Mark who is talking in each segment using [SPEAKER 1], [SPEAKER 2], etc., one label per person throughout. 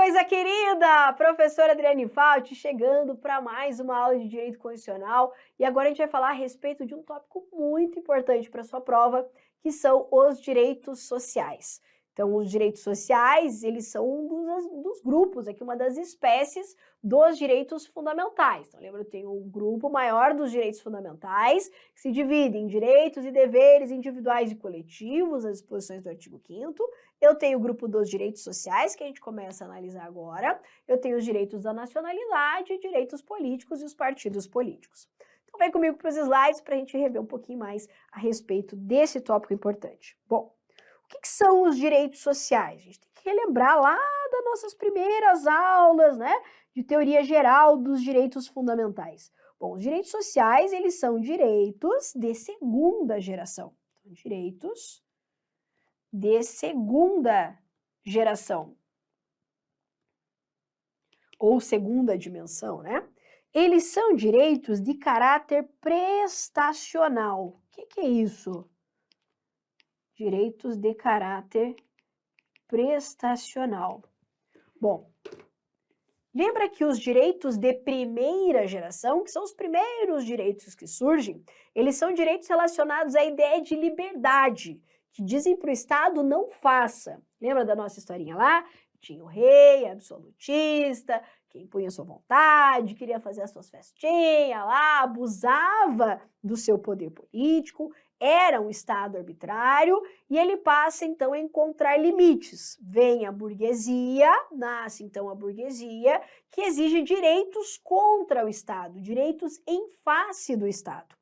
[SPEAKER 1] coisa querida! Professora Adriane Falti chegando para mais uma aula de Direito Constitucional e agora a gente vai falar a respeito de um tópico muito importante para sua prova, que são os direitos sociais. Então, os direitos sociais, eles são um dos grupos, aqui uma das espécies dos direitos fundamentais. Então, lembra, eu tenho um grupo maior dos direitos fundamentais, que se divide em direitos e deveres individuais e coletivos, as disposições do artigo 5º. Eu tenho o grupo dos direitos sociais, que a gente começa a analisar agora. Eu tenho os direitos da nacionalidade, direitos políticos e os partidos políticos. Então, vem comigo para os slides para a gente rever um pouquinho mais a respeito desse tópico importante. Bom, o que são os direitos sociais? A gente tem que relembrar lá das nossas primeiras aulas, né, de teoria geral dos direitos fundamentais. Bom, os direitos sociais, eles são direitos de segunda geração. Então, direitos de segunda geração. Ou segunda dimensão, né? Eles são direitos de caráter prestacional. O que é isso? Direitos de caráter prestacional. Bom, lembra que os direitos de primeira geração, que são os primeiros direitos que surgem, eles são direitos relacionados à ideia de liberdade, que dizem para o Estado não faça. Lembra da nossa historinha lá? Tinha o rei absolutista, que impunha sua vontade, queria fazer as suas festinhas lá, abusava do seu poder político, era um Estado arbitrário e ele passa então a encontrar limites. Vem a burguesia, nasce então a burguesia, que exige direitos contra o Estado, direitos em face do Estado.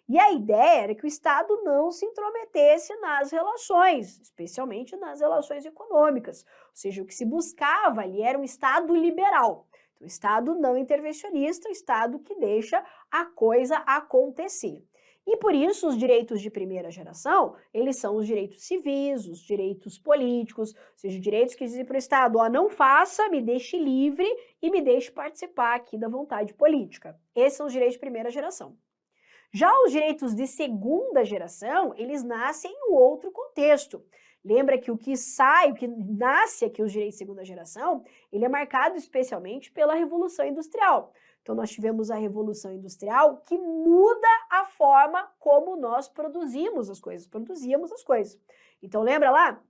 [SPEAKER 1] E a ideia era que o Estado não se intrometesse nas relações, especialmente nas relações econômicas. Ou seja, o que se buscava ali era um Estado liberal. Então, o Estado não intervencionista, o Estado que deixa a coisa acontecer. E por isso os direitos de primeira geração, eles são os direitos civis, os direitos políticos, ou seja, direitos que dizem para o Estado, ó, não faça, me deixe livre e me deixe participar aqui da vontade política. Esses são os direitos de primeira geração. Já os direitos de segunda geração, eles nascem em um outro contexto. Lembra que o que nasce aqui, os direitos de segunda geração, ele é marcado especialmente pela Revolução Industrial. Então, nós tivemos a Revolução Industrial que muda a forma como nós produzimos as coisas. Então, lembra lá?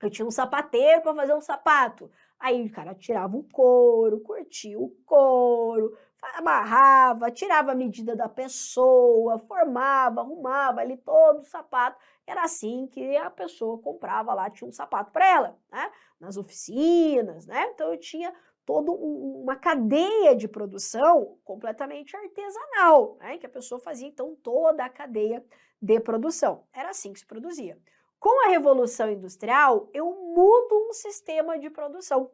[SPEAKER 1] Eu tinha um sapateiro para fazer um sapato. Aí o cara tirava o couro, curtia o couro, amarrava, tirava a medida da pessoa, formava, arrumava ali todo o sapato. Era assim que a pessoa comprava lá, tinha um sapato para ela, né? Nas oficinas, né? Então eu tinha toda uma cadeia de produção completamente artesanal, né? Que a pessoa fazia então toda a cadeia de produção. Era assim que se produzia. Com a Revolução Industrial, eu mudo um sistema de produção.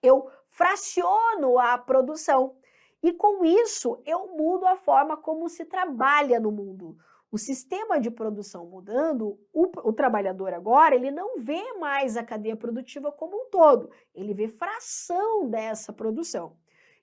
[SPEAKER 1] Eu fraciono a produção. E com isso, eu mudo a forma como se trabalha no mundo. O sistema de produção mudando, o trabalhador agora, ele não vê mais a cadeia produtiva como um todo. Ele vê fração dessa produção.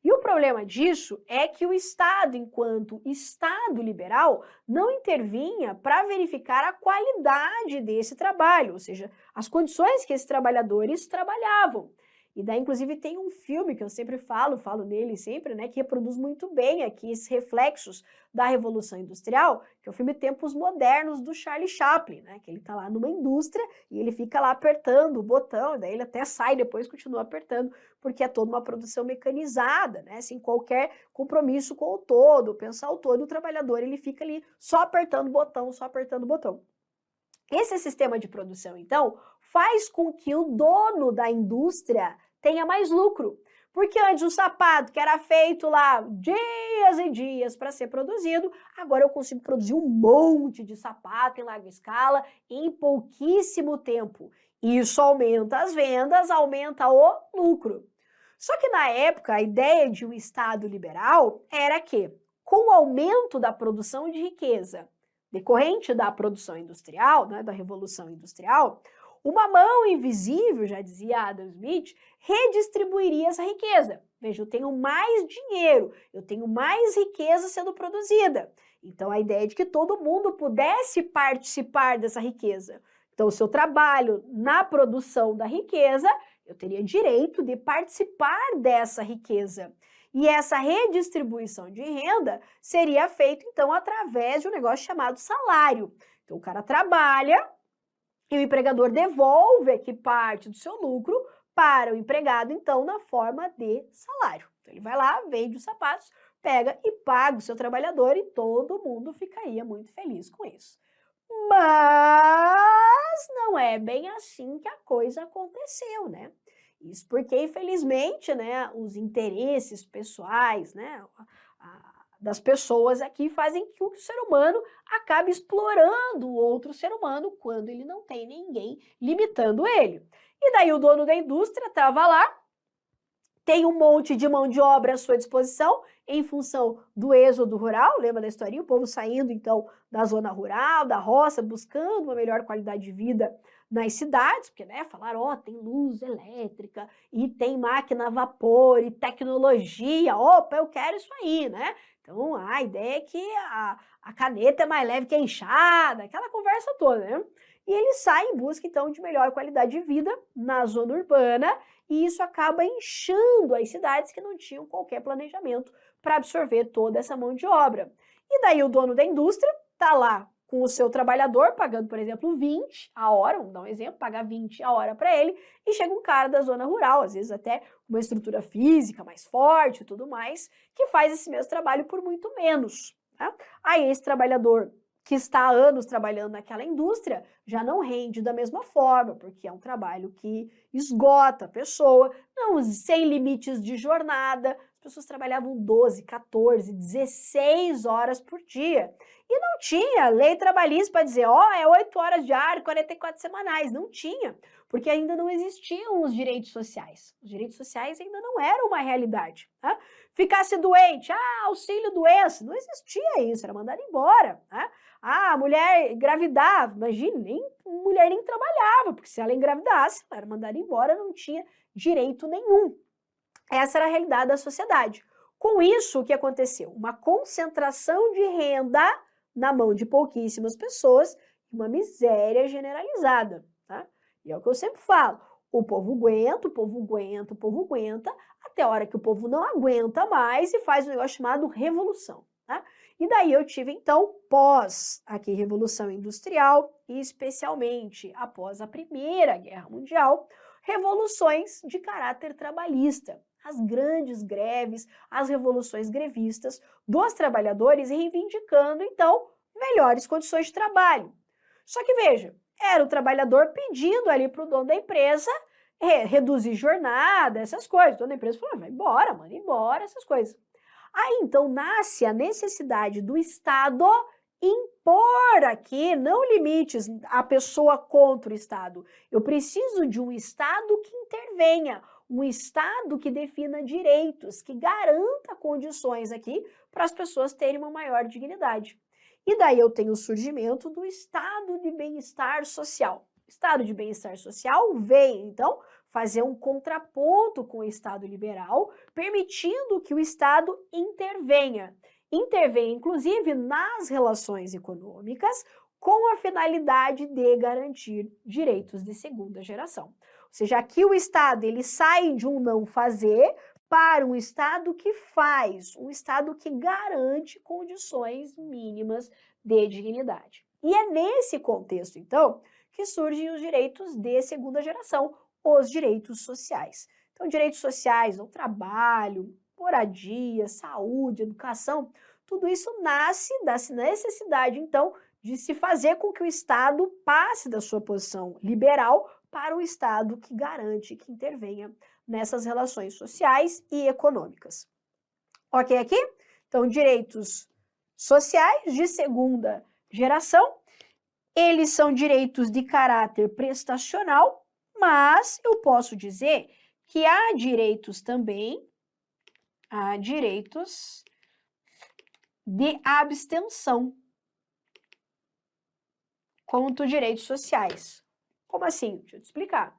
[SPEAKER 1] E o problema disso é que o Estado, enquanto Estado liberal, não intervinha para verificar a qualidade desse trabalho, ou seja, as condições que esses trabalhadores trabalhavam. E daí, inclusive, tem um filme que eu sempre falo nele sempre, né, que reproduz muito bem aqui esses reflexos da Revolução Industrial, que é o filme Tempos Modernos, do Charlie Chaplin, né, que ele tá lá numa indústria e ele fica lá apertando o botão, e daí ele até sai depois, continua apertando, porque é toda uma produção mecanizada, né, sem qualquer compromisso com o todo, pensar o todo, o trabalhador, ele fica ali só apertando o botão, só apertando o botão. Esse sistema de produção, então, faz com que o dono da indústria tenha mais lucro. Porque antes o sapato, que era feito lá dias e dias para ser produzido, agora eu consigo produzir um monte de sapato em larga escala em pouquíssimo tempo. Isso aumenta as vendas, aumenta o lucro. Só que na época, a ideia de um Estado liberal era que, com o aumento da produção de riqueza, decorrente da produção industrial, né, da Revolução Industrial, uma mão invisível, já dizia Adam Smith, redistribuiria essa riqueza. Veja, eu tenho mais dinheiro, eu tenho mais riqueza sendo produzida. Então, a ideia é de que todo mundo pudesse participar dessa riqueza. Então, o seu trabalho na produção da riqueza Eu teria direito de participar dessa riqueza. E essa redistribuição de renda seria feita, então, através de um negócio chamado salário. Então, o cara trabalha e o empregador devolve aqui parte do seu lucro para o empregado, então, na forma de salário. Então, ele vai lá, vende os sapatos, pega e paga o seu trabalhador e todo mundo ficaria muito feliz com isso. Mas não é bem assim que a coisa aconteceu, né? Isso porque, infelizmente, né, os interesses pessoais, né, das pessoas aqui fazem com que o ser humano acabe explorando o outro ser humano quando ele não tem ninguém limitando ele. E daí o dono da indústria estava lá, tem um monte de mão de obra à sua disposição em função do êxodo rural, lembra da historinha? O povo saindo, então, da zona rural, da roça, buscando uma melhor qualidade de vida nas cidades, porque, né, falaram, ó, tem luz elétrica, e tem máquina a vapor, e tecnologia, opa, eu quero isso aí, né? Então, a ideia é que a caneta é mais leve que a enxada, aquela conversa toda, né? E ele sai em busca, então, de melhor qualidade de vida na zona urbana, e isso acaba inchando as cidades que não tinham qualquer planejamento para absorver toda essa mão de obra. E daí o dono da indústria está lá com o seu trabalhador, pagando, por exemplo, 20 a hora, vamos dar um exemplo, pagar 20 a hora para ele, e chega um cara da zona rural, às vezes até uma estrutura física mais forte e tudo mais, que faz esse mesmo trabalho por muito menos. Tá? Aí esse trabalhador que está há anos trabalhando naquela indústria, já não rende da mesma forma, porque é um trabalho que esgota a pessoa, não, sem limites de jornada, as pessoas trabalhavam 12, 14, 16 horas por dia. E não tinha lei trabalhista para dizer, ó, é 8 horas diárias, 44 semanais, não tinha, porque ainda não existiam os direitos sociais. Os direitos sociais ainda não eram uma realidade. Tá? Ficasse doente, auxílio doença, não existia isso, era mandado embora. Tá? A mulher engravidava, imagine, mulher nem trabalhava, porque se ela engravidasse, ela era mandada embora, não tinha direito nenhum. Essa era a realidade da sociedade. Com isso, o que aconteceu? Uma concentração de renda na mão de pouquíssimas pessoas, uma miséria generalizada. Tá? E é o que eu sempre falo, o povo aguenta, o povo aguenta, o povo aguenta, até a hora que o povo não aguenta mais e faz um negócio chamado revolução. Tá? E daí eu tive, então, pós aqui Revolução Industrial, e especialmente após a Primeira Guerra Mundial, revoluções de caráter trabalhista. As grandes greves, as revoluções grevistas dos trabalhadores reivindicando, então, melhores condições de trabalho. Só que, veja, era o trabalhador pedindo ali para o dono da empresa reduzir jornada, essas coisas. O dono da empresa falou, vai embora, manda embora, essas coisas. Aí, então, nasce a necessidade do Estado impor aqui, não limites à pessoa contra o Estado. Eu preciso de um Estado que intervenha, um Estado que defina direitos, que garanta condições aqui para as pessoas terem uma maior dignidade. E daí eu tenho o surgimento do Estado de Bem-Estar Social. O Estado de Bem-Estar Social veio, então, fazer um contraponto com o Estado liberal, permitindo que o Estado intervenha. Intervenha, inclusive, nas relações econômicas, com a finalidade de garantir direitos de segunda geração. Ou seja, aqui o Estado ele sai de um não fazer para um Estado que faz, um Estado que garante condições mínimas de dignidade. E é nesse contexto, então, que surgem os direitos de segunda geração, os direitos sociais. Então, direitos sociais ao trabalho, moradia, saúde, educação, tudo isso nasce da necessidade, então, de se fazer com que o Estado passe da sua posição liberal para um Estado que garante, que intervenha nessas relações sociais e econômicas. Ok aqui? Então, direitos sociais de segunda geração, eles são direitos de caráter prestacional, mas eu posso dizer que há direitos também, há direitos de abstenção, quanto direitos sociais. Como assim? Deixa eu te explicar.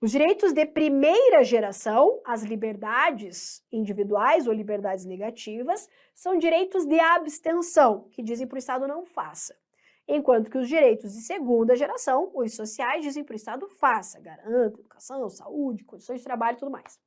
[SPEAKER 1] Os direitos de primeira geração, as liberdades individuais ou liberdades negativas, são direitos de abstenção, que dizem para o Estado não faça. enquanto que os direitos de segunda geração, os sociais, dizem para o Estado faça, garanta educação, saúde, condições de trabalho e tudo mais.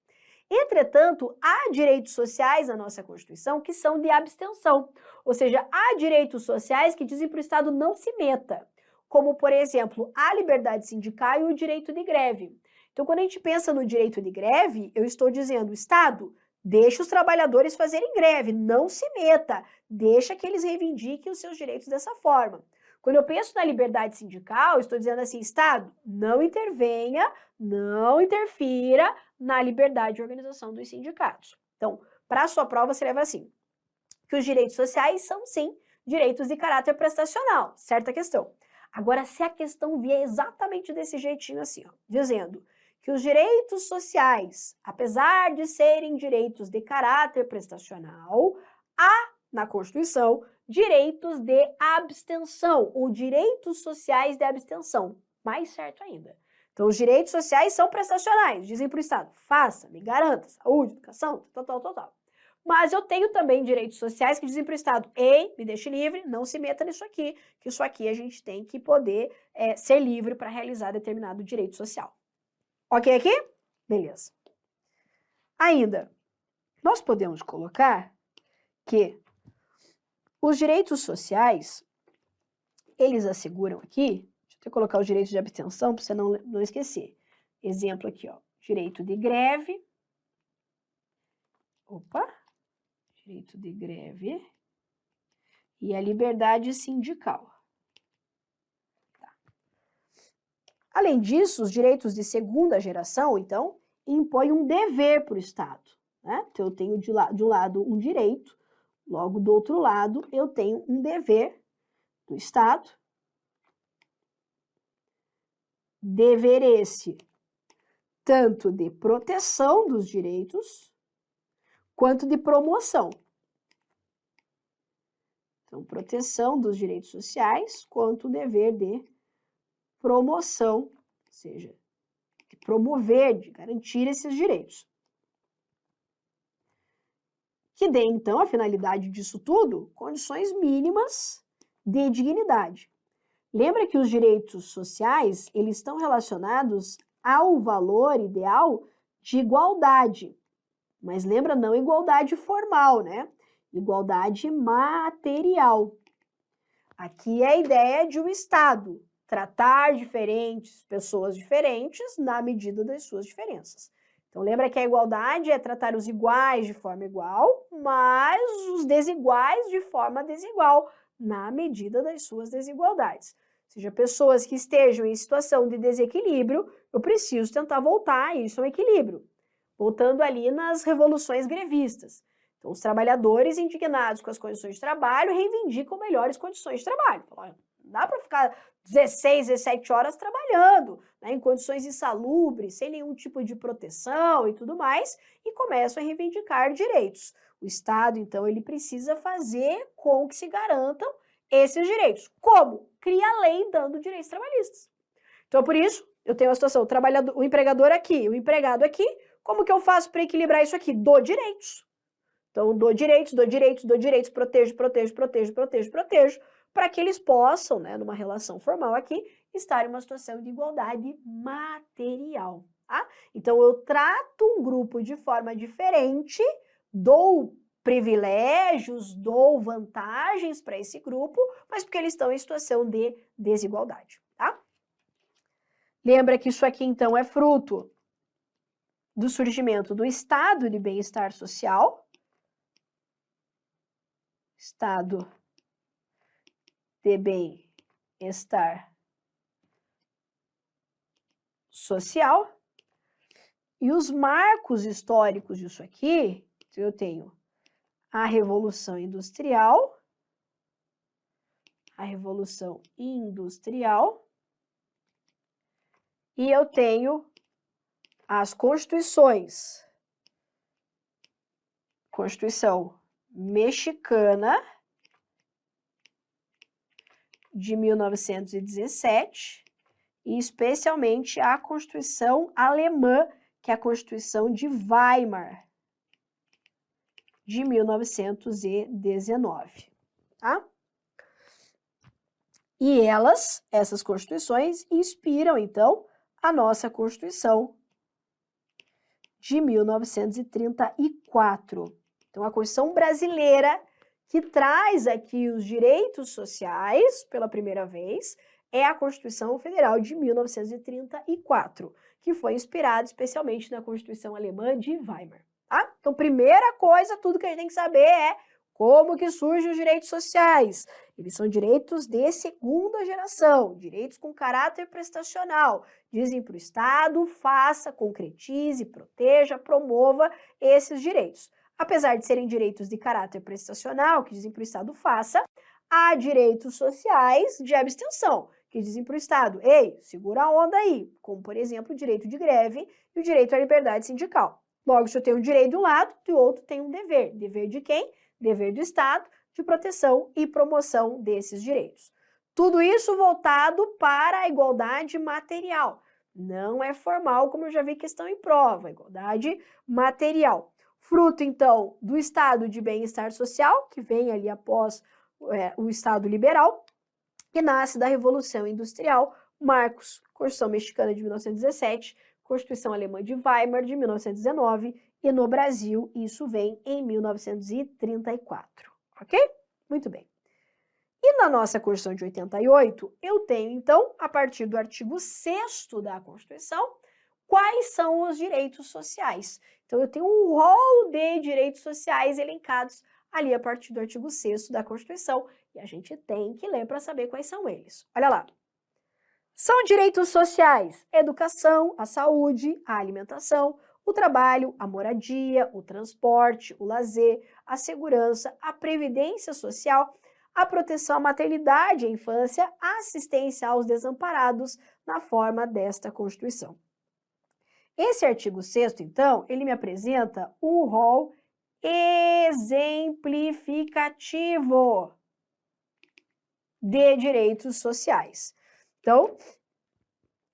[SPEAKER 1] Entretanto, há direitos sociais na nossa Constituição que são de abstenção, ou seja, há direitos sociais que dizem para o Estado não se meta, como, por exemplo, a liberdade sindical e o direito de greve. Então, quando a gente pensa no direito de greve, eu estou dizendo, Estado, deixa os trabalhadores fazerem greve, não se meta, deixa que eles reivindiquem os seus direitos dessa forma. Quando eu penso na liberdade sindical, eu estou dizendo assim, Estado, não intervenha, não interfira na liberdade de organização dos sindicatos. Então, para a sua prova, você leva assim, que os direitos sociais são, sim, direitos de caráter prestacional, certa questão. Agora, se a questão vier exatamente desse jeitinho assim, ó, dizendo que os direitos sociais, apesar de serem direitos de caráter prestacional, há na Constituição direitos de abstenção, ou direitos sociais de abstenção, mais certo ainda. Então, os direitos sociais são prestacionais, dizem para o Estado, faça, me garanta, saúde, educação, tal. Mas eu tenho também direitos sociais que dizem para o Estado, ei, me deixe livre, não se meta nisso aqui, que isso aqui a gente tem que poder ser livre para realizar determinado direito social. Ok aqui? Beleza. Ainda, nós podemos colocar que os direitos sociais, eles asseguram aqui, deixa eu até colocar os direitos de abstenção para você não esquecer. Exemplo aqui, ó, direito de greve. Direito de greve e a liberdade sindical. Tá. Além disso, os direitos de segunda geração, então, impõem um dever para o Estado. Né? Então, eu tenho de um lado um direito, logo do outro lado eu tenho um dever do Estado. Dever esse tanto de proteção dos direitos, quanto de promoção. Então, proteção dos direitos sociais, quanto o dever de promoção, ou seja, de promover, de garantir esses direitos. Que dê, então, a finalidade disso tudo, condições mínimas de dignidade. Lembra que os direitos sociais, eles estão relacionados ao valor ideal de igualdade. Mas lembra, não igualdade formal, né? Igualdade material. Aqui é a ideia de um Estado tratar pessoas diferentes na medida das suas diferenças. Então, lembra que a igualdade é tratar os iguais de forma igual, mas os desiguais de forma desigual, na medida das suas desigualdades. Ou seja, pessoas que estejam em situação de desequilíbrio, eu preciso tentar voltar isso ao equilíbrio. Voltando ali nas revoluções grevistas. Então, os trabalhadores indignados com as condições de trabalho reivindicam melhores condições de trabalho. Não dá para ficar 16, 17 horas trabalhando, né, em condições insalubres, sem nenhum tipo de proteção e tudo mais, e começam a reivindicar direitos. O Estado, então, ele precisa fazer com que se garantam esses direitos. Como? Cria a lei dando direitos trabalhistas. Então, por isso, eu tenho a situação, o empregador aqui, o empregado aqui. Como que eu faço para equilibrar isso aqui? Dou direitos. Então, dou direitos, protejo, para que eles possam, né, numa relação formal aqui, estar em uma situação de igualdade material. Tá? Então, eu trato um grupo de forma diferente, dou privilégios, dou vantagens para esse grupo, mas porque eles estão em situação de desigualdade. Tá? Lembra que isso aqui, então, é fruto do surgimento do estado de bem-estar social, estado de bem-estar social, e os marcos históricos disso aqui, eu tenho a Revolução Industrial, e eu tenho as constituições, Constituição Mexicana de 1917 e especialmente a Constituição Alemã, que é a Constituição de Weimar de 1919, tá? E essas constituições, inspiram, então, a nossa Constituição de 1934. Então, a Constituição brasileira, que traz aqui os direitos sociais pela primeira vez, é a Constituição Federal de 1934, que foi inspirada especialmente na Constituição Alemã de Weimar. Tá? Então, primeira coisa, tudo que a gente tem que saber é como que surgem os direitos sociais. Eles são direitos de segunda geração, direitos com caráter prestacional. Dizem para o Estado, faça, concretize, proteja, promova esses direitos. Apesar de serem direitos de caráter prestacional, que dizem para o Estado, faça, há direitos sociais de abstenção, que dizem para o Estado, ei, segura a onda aí, como, por exemplo, o direito de greve e o direito à liberdade sindical. Logo, se eu tenho um direito de um lado, do outro tem um dever. Dever de quem? Dever do Estado, de proteção e promoção desses direitos. Tudo isso voltado para a igualdade material. Não é formal, como eu já vi questão em prova, igualdade material. Fruto, então, do estado de bem-estar social, que vem ali após o Estado liberal, que nasce da Revolução Industrial, marcos, Constituição Mexicana de 1917, Constituição Alemã de Weimar de 1919, e no Brasil isso vem em 1934, ok? Muito bem. E na nossa Constituição de 88, eu tenho, então, a partir do artigo 6º da Constituição, quais são os direitos sociais. Então, eu tenho um rol de direitos sociais elencados ali a partir do artigo 6º da Constituição, e a gente tem que ler para saber quais são eles. Olha lá. São direitos sociais: educação, a saúde, a alimentação, o trabalho, a moradia, o transporte, o lazer, a segurança, a previdência social, a proteção à maternidade e à infância, a assistência aos desamparados na forma desta Constituição. Esse artigo 6º, então, ele me apresenta um rol exemplificativo de direitos sociais. Então,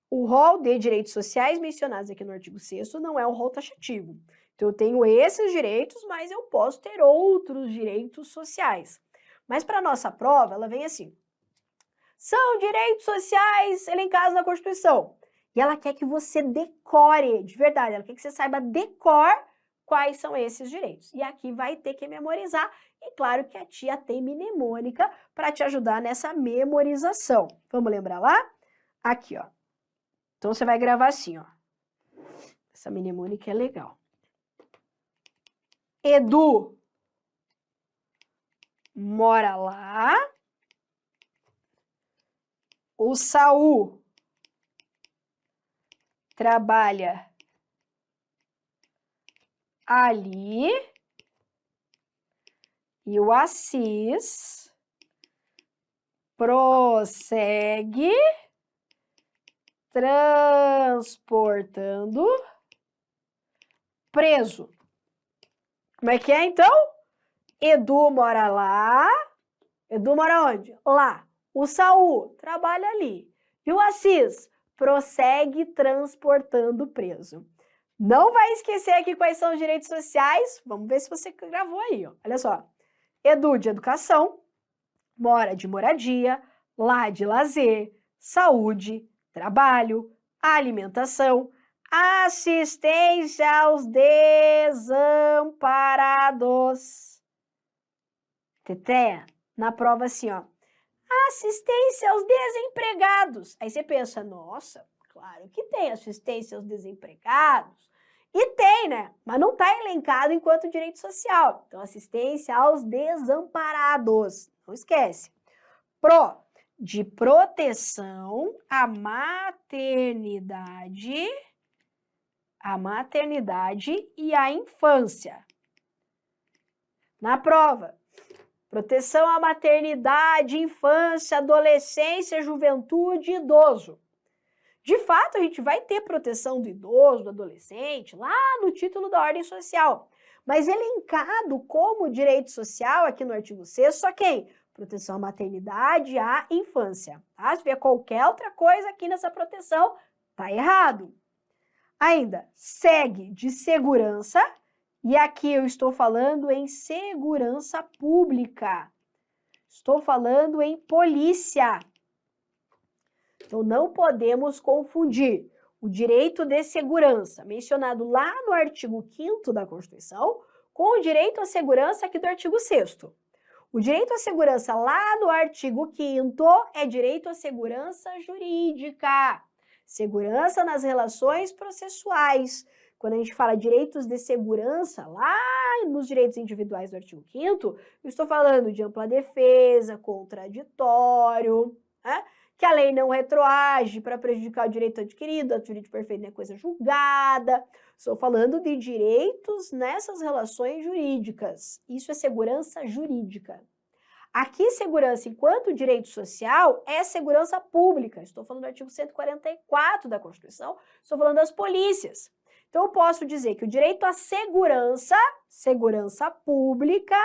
[SPEAKER 1] o rol de direitos sociais mencionados aqui no artigo 6º não é um rol taxativo. Então, eu tenho esses direitos, mas eu posso ter outros direitos sociais. Mas para a nossa prova, ela vem assim. São direitos sociais elencados na Constituição. E ela quer que você decore, de verdade, ela quer que você saiba quais são esses direitos. E aqui vai ter que memorizar. E claro que a tia tem mnemônica para te ajudar nessa memorização. Vamos lembrar lá? Aqui, ó. Então, você vai gravar assim, ó. Essa mnemônica é legal. Edu mora lá. O Saul trabalha ali. E o Assis prossegue transportando preso. Como é que é, então? Edu mora lá. Edu mora onde? Lá. O Saul trabalha ali. E o Assis prossegue transportando preso. Não vai esquecer aqui quais são os direitos sociais. Vamos ver se você gravou aí, ó. Olha só. Edu de educação, mora de moradia, lá de lazer, saúde, trabalho, alimentação, assistência aos desamparados. Teté, na prova assim, ó. Assistência aos desempregados. Aí você pensa, nossa, claro que tem assistência aos desempregados. E tem, né? Mas não está elencado enquanto direito social. Então, assistência aos desamparados. Não esquece. De proteção à maternidade e à infância. Na prova, proteção à maternidade, infância, adolescência, juventude e idoso. De fato, a gente vai ter proteção do idoso, do adolescente, lá no título da ordem social. Mas elencado como direito social aqui no artigo 6º, só quem? Proteção à maternidade e à infância. Tá? Se tiver qualquer outra coisa aqui nessa proteção, tá errado. Ainda, segue de segurança, e aqui eu estou falando em segurança pública. Estou falando em polícia. Então, não podemos confundir o direito de segurança, mencionado lá no artigo 5º da Constituição, com o direito à segurança aqui do artigo 6º. O direito à segurança lá no artigo 5º é direito à segurança jurídica, segurança nas relações processuais. Quando a gente fala direitos de segurança, lá nos direitos individuais do artigo 5º, eu estou falando de ampla defesa, contraditório, né? Que a lei não retroage para prejudicar o direito adquirido, o direito perfeito não é coisa julgada. Estou falando de direitos nessas relações jurídicas. Isso é segurança jurídica. Aqui, segurança enquanto direito social é segurança pública. Estou falando do artigo 144 da Constituição, estou falando das polícias. Então, eu posso dizer que o direito à segurança, segurança pública,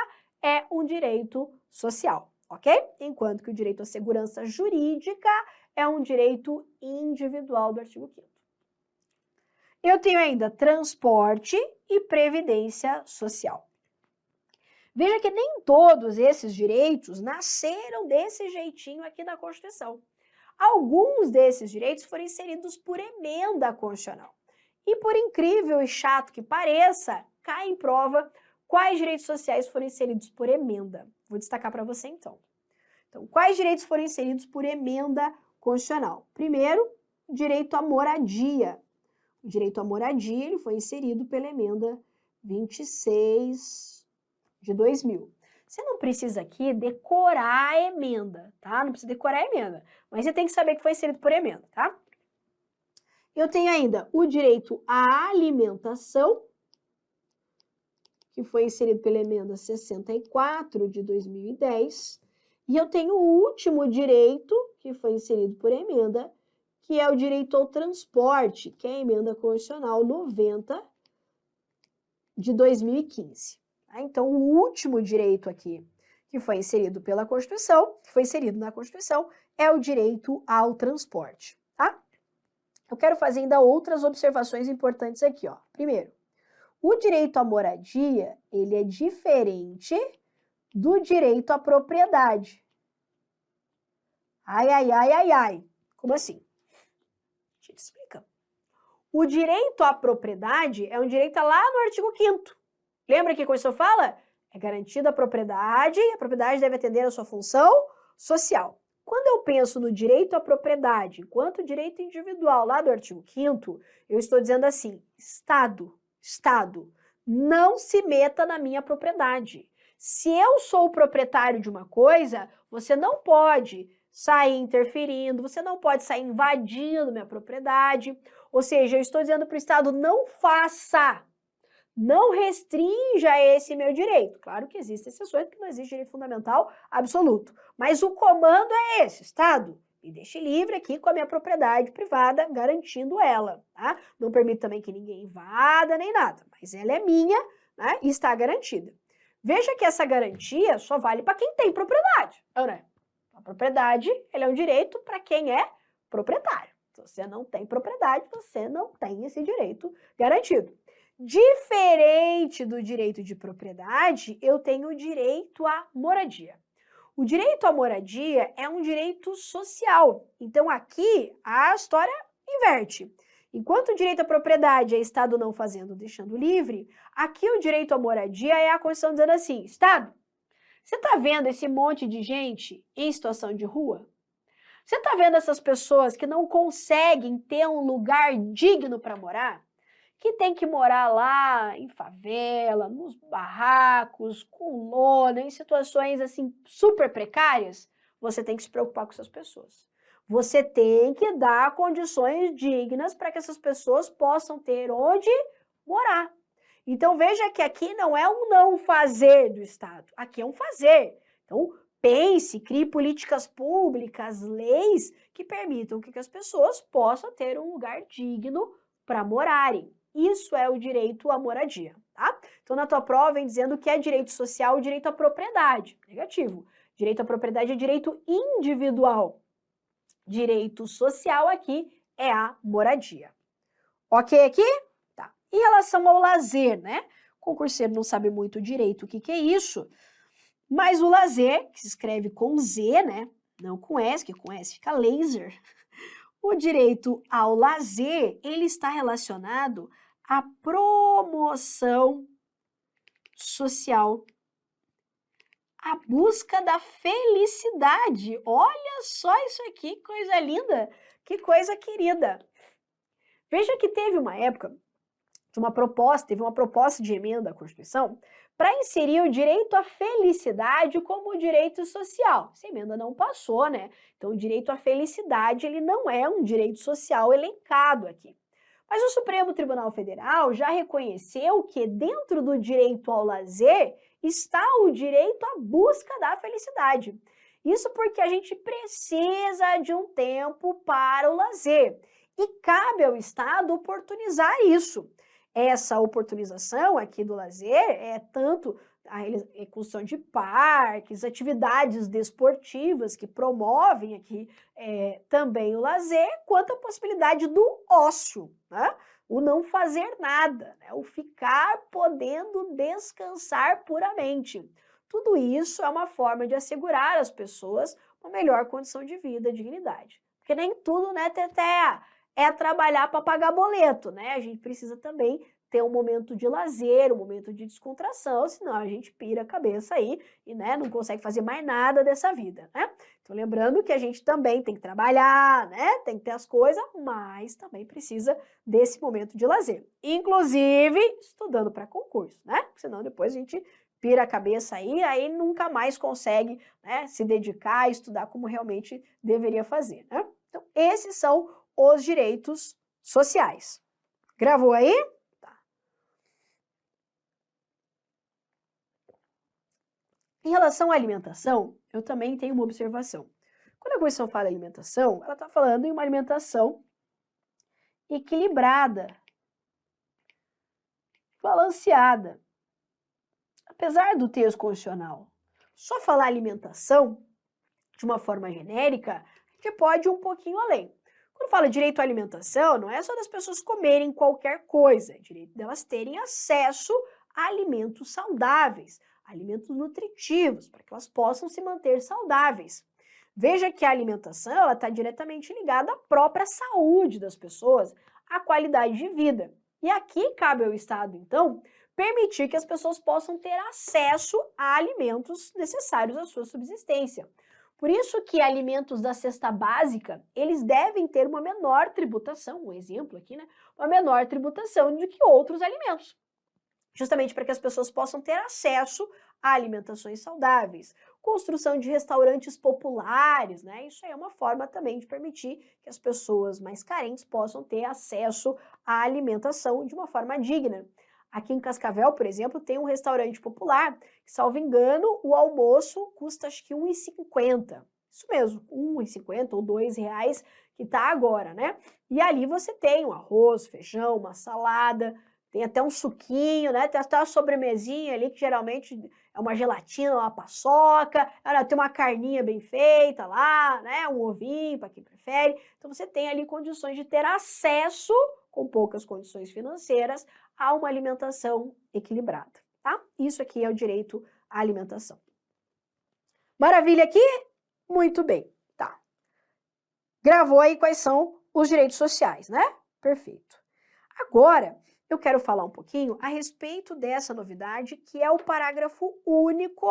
[SPEAKER 1] é um direito social, ok? Enquanto que o direito à segurança jurídica é um direito individual do artigo 5º. Eu tenho ainda transporte e previdência social. Veja que nem todos esses direitos nasceram desse jeitinho aqui na Constituição. Alguns desses direitos foram inseridos por emenda constitucional. E por incrível e chato que pareça, cai em prova quais direitos sociais foram inseridos por emenda. Vou destacar para você então. Então, quais direitos foram inseridos por emenda constitucional? Primeiro, o direito à moradia. O direito à moradia ele foi inserido pela emenda 26 de 2000. Você não precisa aqui decorar a emenda, tá? Não precisa decorar a emenda, mas você tem que saber que foi inserido por emenda, tá? Eu tenho ainda o direito à alimentação, que foi inserido pela emenda 64 de 2010, e eu tenho o último direito, que foi inserido por emenda, que é o direito ao transporte, que é a emenda constitucional 90 de 2015. Então, o último direito aqui que foi inserido pela Constituição, que foi inserido na Constituição, é o direito ao transporte, tá? Eu quero fazer ainda outras observações importantes aqui, ó. Primeiro, o direito à moradia, ele é diferente do direito à propriedade. Ai. Como assim? Deixa eu te explicar. O direito à propriedade é um direito lá no artigo 5º. Lembra que a Constituição fala? É garantida a propriedade e a propriedade deve atender a sua função social. Quando eu penso no direito à propriedade, enquanto direito individual lá do artigo 5º, eu estou dizendo assim, Estado, não se meta na minha propriedade. Se eu sou o proprietário de uma coisa, você não pode sair interferindo, você não pode sair invadindo minha propriedade. Ou seja, eu estou dizendo para o Estado, não faça, não restrinja esse meu direito. Claro que existem exceções, porque não existe direito fundamental absoluto. Mas o comando é esse, Estado, me deixe livre aqui com a minha propriedade privada, garantindo ela, tá? Não permito também que ninguém invada nem nada, mas ela é minha, né, e está garantida. Veja que essa garantia só vale para quem tem propriedade, não é? A propriedade, ele é um direito para quem é proprietário. Se você não tem propriedade, você não tem esse direito garantido. Diferente do direito de propriedade, eu tenho o direito à moradia. O direito à moradia é um direito social. Então, aqui, a história inverte. Enquanto o direito à propriedade é Estado não fazendo, deixando livre, aqui o direito à moradia é a Constituição dizendo assim, Estado, você está vendo esse monte de gente em situação de rua? Você está vendo essas pessoas que não conseguem ter um lugar digno para morar? Que tem que morar lá em favela, nos barracos, com lona, em situações assim super precárias? Você tem que se preocupar com essas pessoas. Você tem que dar condições dignas para que essas pessoas possam ter onde morar. Então, veja que aqui não é um não fazer do Estado, aqui é um fazer. Então, pense, crie políticas públicas, leis que permitam que as pessoas possam ter um lugar digno para morarem. Isso é o direito à moradia, tá? Então, na tua prova, vem dizendo que é direito social o direito à propriedade. Negativo. Direito à propriedade é direito individual. Direito social aqui é a moradia. Ok aqui? Tá. Em relação ao lazer, né? O concurseiro não sabe muito direito o que é isso, mas o lazer, que se escreve com Z, né? Não com S, que com S fica laser. O direito ao lazer, ele está relacionado à promoção social, à busca da felicidade. Olha só isso aqui, que coisa linda, que coisa querida. Veja que teve uma época teve uma proposta de emenda à Constituição para inserir o direito à felicidade como direito social. Essa emenda não passou, né? Então, o direito à felicidade, ele não é um direito social elencado aqui. Mas o Supremo Tribunal Federal já reconheceu que dentro do direito ao lazer está o direito à busca da felicidade. Isso porque a gente precisa de um tempo para o lazer e cabe ao Estado oportunizar isso. Essa oportunização aqui do lazer é tanto a construção de parques, atividades desportivas que promovem aqui também o lazer, quanto a possibilidade do ócio, né? O não fazer nada, né? O ficar podendo descansar puramente. Tudo isso é uma forma de assegurar às pessoas uma melhor condição de vida e dignidade. Porque nem tudo, né, Teté, é trabalhar para pagar boleto, né? A gente precisa também ter um momento de lazer, um momento de descontração, senão a gente pira a cabeça aí e, né, não consegue fazer mais nada dessa vida, né? Então, lembrando que a gente também tem que trabalhar, né? Tem que ter as coisas, mas também precisa desse momento de lazer. Inclusive, estudando para concurso, né? Senão depois a gente pira a cabeça aí nunca mais consegue, né, se dedicar a estudar como realmente deveria fazer, né? Então, esses são os direitos sociais. Gravou aí? Tá. Em relação à alimentação, eu também tenho uma observação. Quando a Constituição fala em alimentação, ela está falando em uma alimentação equilibrada, balanceada. Apesar do texto constitucional só falar alimentação de uma forma genérica, a gente pode ir um pouquinho além. Quando fala direito à alimentação, não é só das pessoas comerem qualquer coisa, é direito delas terem acesso a alimentos saudáveis, alimentos nutritivos, para que elas possam se manter saudáveis. Veja que a alimentação está diretamente ligada à própria saúde das pessoas, à qualidade de vida. E aqui cabe ao Estado, então, permitir que as pessoas possam ter acesso a alimentos necessários à sua subsistência. Por isso que alimentos da cesta básica, eles devem ter uma menor tributação, um exemplo aqui, né? Uma menor tributação do que outros alimentos. Justamente para que as pessoas possam ter acesso a alimentações saudáveis. Construção de restaurantes populares, né? Isso aí é uma forma também de permitir que as pessoas mais carentes possam ter acesso à alimentação de uma forma digna. Aqui em Cascavel, por exemplo, tem um restaurante popular, que, salvo engano, o almoço custa acho que R$ 1,50. Isso mesmo, R$ 1,50 ou R$ 2,00 que está agora, né? E ali você tem um arroz, feijão, uma salada, tem até um suquinho, né? Tem até uma sobremesinha ali, que geralmente é uma gelatina, uma paçoca, tem uma carninha bem feita lá, né? Um ovinho, para quem prefere. Então, você tem ali condições de ter acesso, com poucas condições financeiras, a uma alimentação equilibrada, tá? Isso aqui é o direito à alimentação. Maravilha aqui? Muito bem, tá. Gravou aí quais são os direitos sociais, né? Perfeito. Agora, eu quero falar um pouquinho a respeito dessa novidade, que é o parágrafo único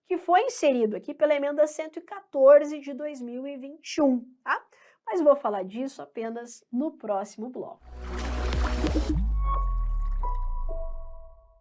[SPEAKER 1] que foi inserido aqui pela emenda 114 de 2021, tá? Mas vou falar disso apenas no próximo bloco.